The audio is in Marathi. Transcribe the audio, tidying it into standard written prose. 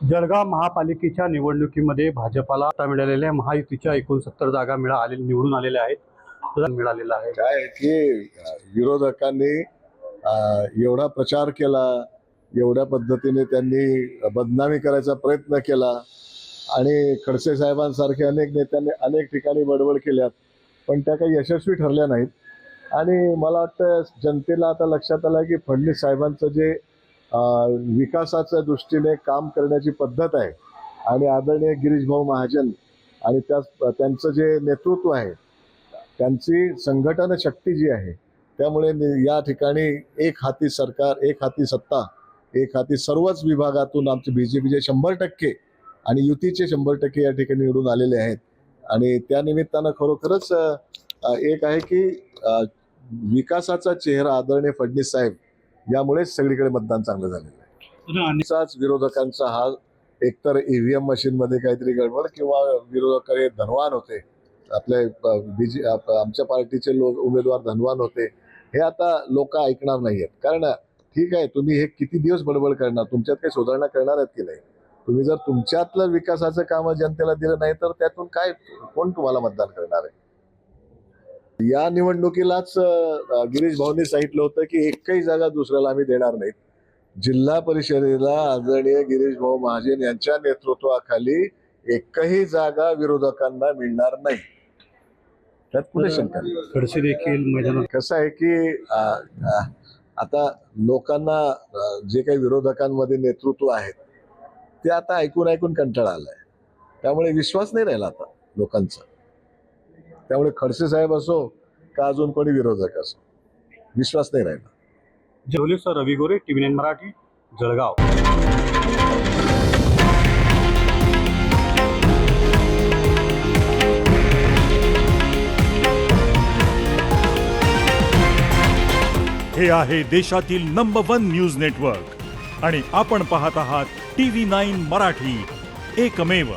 जळगाव महापालिकेच्या निवडणुकीमध्ये भाजपाला आता मिळालेल्या महायुतीच्या 69 जागा निवडून आलेल्या आहेत मिळालेला आहे। काय आहे की विरोधकांनी एवढा प्रचार केला, एवढ्या पद्धतीने त्यांनी बदनामी करायचा प्रयत्न केला आणि खडसे साहेबांसारखे अनेक नेत्यांनी अनेक ठिकाणी बडबड केल्यात, पण त्या काही यशस्वी ठरल्या नाहीत। आणि मला वाटतं जनतेला आता लक्षात आलं की फडणवीस साहेबांचं जे विकासाच्या दृष्टीने काम करण्याची पद्धत आहे आणि आदरणीय गिरीश भाऊ महाजन आणि त्यांचं जे नेतृत्व आहे, त्यांची संघटन शक्ती जी आहे, त्यामुळे या ठिकाणी एक हाती सरकार, एक हाती सत्ता, एक हाती सर्वच विभागातून आमचे बीजेपीचे 100% आणि युतीचे 100% या ठिकाणी निवडून आलेले आहेत। आणि त्या निमित्तानं खरोखरच एक आहे की विकासाचा चेहरा आदरणीय फडणवीस साहेब, यामुळेच सगळीकडे मतदान चांगलं झालेलं आहे। असाच विरोधकांचा हा एकतर ईव्हीएम मशीन मध्ये काहीतरी गडबड किंवा विरोधक धनवान होते, आपले आमच्या पार्टीचे उमेदवार धनवान होते, हे आता लोक ऐकणार नाहीयेत। कारण ठीक आहे, तुम्ही हे किती दिवस बडबड करणार, तुमच्यात काही सुधारणा करणार आहेत की नाही? तुम्ही जर तुमच्यातलं विकासाचं काम जनतेला दिलं नाही तर त्यातून काय, कोण तुम्हाला मतदान करणार आहे? या निवडणुकीलाच गिरीश भाऊंनी सांगितलं होतं की एकही जागा दुसऱ्याला आम्ही देणार नाहीत। जिल्हा परिषदेला आदरणीय गिरीश भाऊ महाजन यांच्या नेतृत्वाखाली एकही जागा विरोधकांना मिळणार नाही, त्यात कुठे शंका नाही। खडसे देखील मैदानात कसं आहे की आता लोकांना जे काही विरोधकांमध्ये नेतृत्व आहेत ते आता ऐकून ऐकून कंटाळा आलाय, त्यामुळे विश्वास नाही राहिला आता लोकांचा। त्यामुळे खडसे साहेब असो का अजून कोणी विरोधक असो, विश्वास नाही राहिला। जर्नलिस्ट रवी गोरे, TV9 मराठी, जळगाव। हे आहे देशातील नंबर 1 न्यूज नेटवर्क आणि आपण पाहत आहात TV9 मराठी, एकमेव।